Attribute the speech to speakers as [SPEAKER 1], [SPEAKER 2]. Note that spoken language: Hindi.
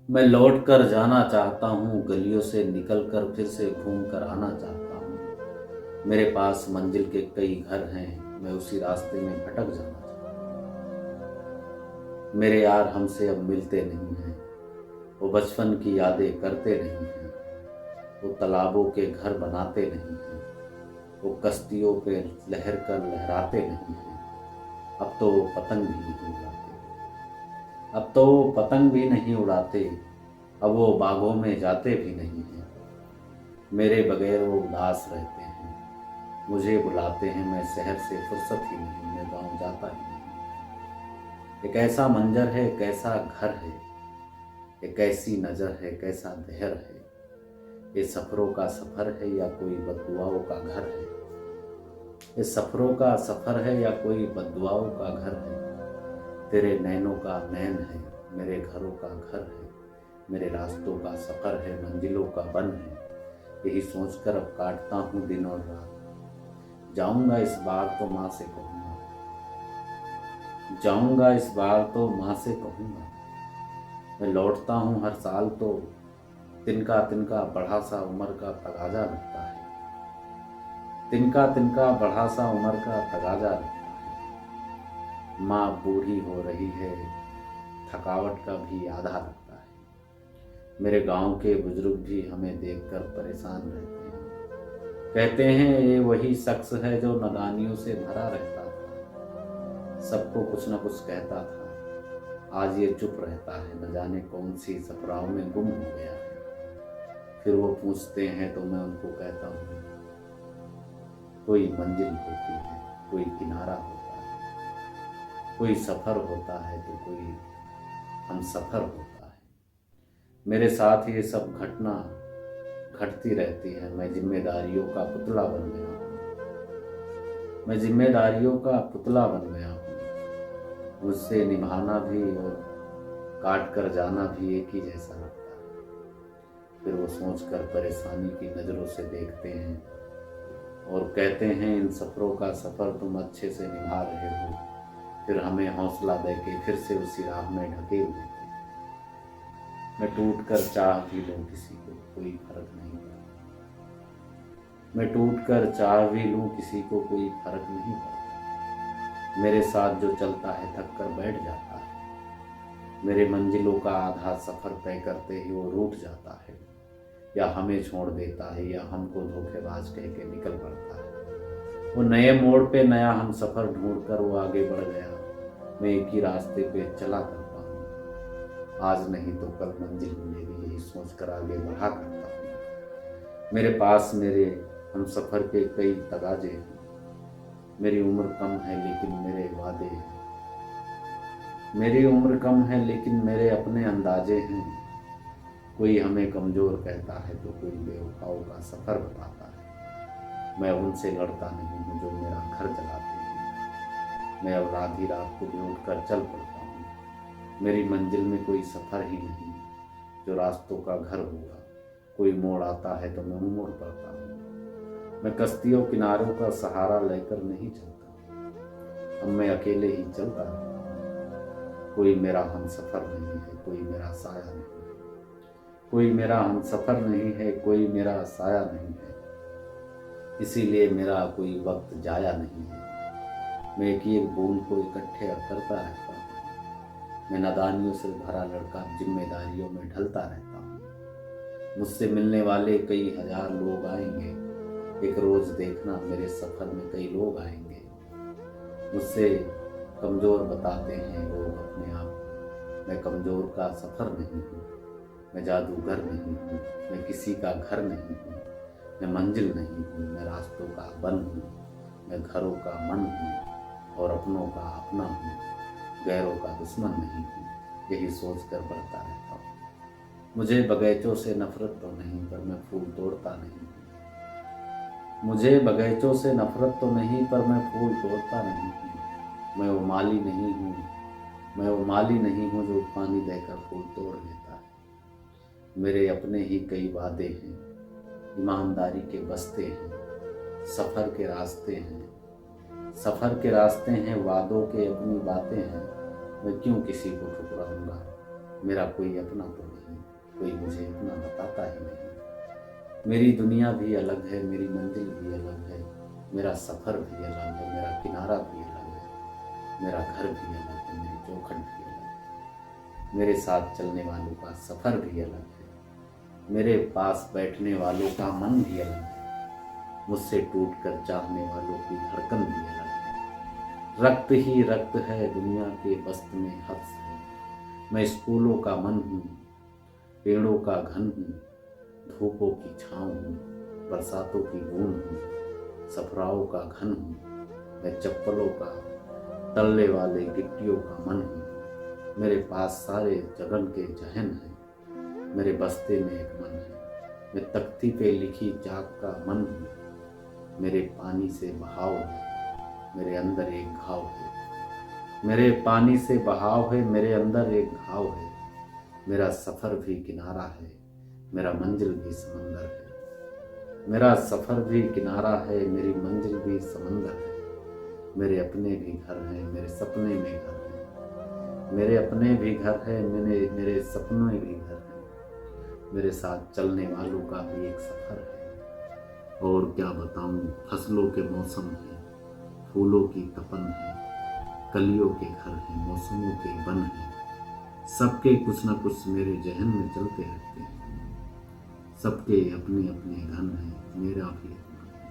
[SPEAKER 1] मैं लौट कर जाना चाहता हूँ, गलियों से निकल कर फिर से घूम कर आना चाहता हूँ। मेरे पास मंजिल के कई घर हैं, मैं उसी रास्ते में भटक जाना चाहता हूँ। मेरे यार हमसे अब मिलते नहीं हैं, वो बचपन की यादें करते नहीं हैं, वो तालाबों के घर बनाते नहीं हैं, वो कश्तियों पे लहर कर लहराते नहीं हैं। अब तो वो पतंग भी नहीं उड़ाते, अब तो वो पतंग भी नहीं उड़ाते, अब वो बागों में जाते भी नहीं हैं। मेरे बगैर वो उदास रहते हैं, मुझे बुलाते हैं, मैं शहर से फुर्सत ही नहीं, मैं गाँव जाता ही नहीं। एक ऐसा मंजर है, कैसा घर है, एक ऐसी नज़र है, कैसा दहर है। ये सफ़रों का सफ़र है या कोई बददुआओं का घर है। ये सफ़रों का सफ़र है या कोई बददुआओं का घर है। तेरे नैनों का नैन है, मेरे घरों का घर है। मेरे रास्तों का सफ़र है, मंजिलों का बन है। यही सोचकर अब काटता हूँ दिन और रात। जाऊंगा इस बार तो माँ से कहूँगा, जाऊंगा इस बार तो माँ से कहूँगा। मैं लौटता हूँ हर साल तो तिनका तिनका बढ़ा सा उम्र का तगाजा लगता है। तिनका तिनका बढ़ा सा उम्र का तगाजा लगता है। माँ बूढ़ी हो रही है, थकावट का भी आधा लगता है। मेरे गांव के बुजुर्ग भी हमें देखकर परेशान रहते हैं। कहते हैं ये वही शख्स है जो नादानियों से भरा रहता था, सबको कुछ न कुछ कहता था। आज ये चुप रहता है, न जाने कौन सी सफराव में गुम हो गया है। फिर वो पूछते हैं तो मैं उनको कहता हूँ, कोई मंजिल होती है, कोई किनारा होता है, कोई सफ़र होता है तो कोई हम सफ़र होता है। मेरे साथ ये सब घटना घटती रहती है। मैं जिम्मेदारियों का पुतला बन गया हूँ, मैं जिम्मेदारियों का पुतला बन गया हूँ। मुझसे निभाना भी और काट कर जाना भी एक ही जैसा लगता है। फिर वो सोचकर परेशानी की नज़रों से देखते हैं और कहते हैं इन सफ़रों का सफ़र तुम अच्छे से निभा रहे हो। फिर हमें हौसला देके फिर से उसी राह में ढकेल देते हैं। मैं टूट कर चाह भी लूँ किसी को कोई फर्क नहीं पड़ता, मैं टूट कर चाह भी लूँ किसी को कोई फर्क नहीं पड़ता। मेरे साथ जो चलता है थक कर बैठ जाता है, मेरे मंजिलों का आधा सफ़र तय करते ही वो रूठ जाता है, या हमें छोड़ देता है या हमको धोखेबाज कह के निकल पड़ता है। वो नए मोड़ पे नया हम सफ़र ढूंढ कर वो आगे बढ़ गया, मैं एक ही रास्ते पे चला करता हूँ। आज नहीं तो कल मंजिल मिलेगी, यही सोच कर आगे बढ़ा करता हूँ। मेरे पास मेरे हम सफ़र के कई तगाजे हैं। मेरी उम्र कम है लेकिन मेरे वादे हैं, मेरी उम्र कम है लेकिन मेरे अपने अंदाजे हैं। कोई हमें कमज़ोर कहता है तो कोई बेवफाओं का सफ़र बताता है। मैं उनसे लड़ता नहीं हूँ जो मेरा घर जलाते हैं। मैं अब आधी रात को भी उठ कर चल पड़ता हूँ। मेरी मंजिल में कोई सफ़र ही नहीं जो रास्तों का घर होगा। कोई मोड़ आता है तो मैं मुड़ पड़ता हूँ। मैं कश्तियों किनारों का सहारा लेकर नहीं चलता, अब मैं अकेले ही चलता रहता हूँ। कोई मेरा हम सफ़र नहीं है, कोई मेरा साया नहीं है, कोई मेरा हम सफ़र नहीं है, कोई मेरा साया नहीं है। इसीलिए मेरा कोई वक्त जाया नहीं है। मैं एक एक बूंद को इकट्ठे करता रहता हूँ। मैं नादानियों से भरा लड़का जिम्मेदारियों में ढलता रहता हूँ। मुझसे मिलने वाले कई हजार लोग आएंगे, एक रोज़ देखना मेरे सफ़र में कई लोग आएंगे। मुझसे कमज़ोर बताते हैं लोग अपने आप को, मैं कमज़ोर का सफ़र नहीं हूँ, मैं जादूगर नहीं हूँ, मैं किसी का घर नहीं हूँ, मैं मंजिल नहीं हूँ, मैं रास्तों का बन हूँ, मैं घरों का मन हूँ और अपनों का अपना हूँ, गैरों का दुश्मन नहीं हूँ। यही सोच कर बढ़ता रहता हूँ। मुझे बगीचों से नफ़रत तो नहीं पर मैं फूल तोड़ता नहीं हूँ। मुझे बगीचों से नफ़रत तो नहीं पर मैं फूल तोड़ता नहीं हूँ। मैं वो माली नहीं हूँ, मैं वो माली नहीं हूँ जो पानी देकर फूल तोड़ लेता है। मेरे अपने ही कई वादे हैं, ईमानदारी के बस्ते हैं, सफ़र के रास्ते हैं, सफ़र के रास्ते हैं, वादों के अपनी बातें हैं। मैं क्यों किसी को ठुकराऊंगा, मेरा कोई अपना तो नहीं। कोई मुझे इतना बताता ही नहीं। मेरी दुनिया भी अलग है, मेरी मंजिल भी अलग है, मेरा सफ़र भी अलग है, मेरा किनारा भी अलग है, मेरा घर भी अलग है, मेरी चौखट भी अलग है, मेरे साथ चलने वालों का सफ़र भी अलग है, मेरे पास बैठने वालों का मन भी अलग है, मुझसे टूट कर चाहने वालों की धड़कन भी अलग है। रक्त ही रक्त है, दुनिया के बस्त में हर्ष है। मैं स्कूलों का मन हूँ, पेड़ों का घन हूँ, धूपों की छाँव हूँ, बरसातों की बूंद हूँ, सफराओं का घन हूँ। मैं चप्पलों का तलने वाले गिट्टियों का मन हूँ। मेरे पास सारे जगन के जहन है, मेरे बस्ते में एक मन है। मैं तख्ती पे लिखी चाक का मन हूँ। मेरे पानी से बहाव है, मेरे अंदर एक घाव है। मेरे पानी से बहाव है, मेरे अंदर एक घाव है। मेरा सफ़र भी किनारा है, मेरा मंजिल भी समंदर है। मेरा सफ़र भी किनारा है, मेरी मंजिल भी समंदर है। मेरे अपने भी घर हैं, मेरे सपने में घर हैं। मेरे अपने भी घर हैं, मेरे सपने भी घर हैं। मेरे साथ चलने वालों का भी एक सफ़र है। और क्या बताऊं, फसलों के मौसम हैं, फूलों की तपन है, कलियों के घर हैं, मौसमों के वन हैं। सबके कुछ न कुछ मेरे जहन में चलते रहते हैं। सबके अपने अपने घन हैं, मेरा भी एक मन है।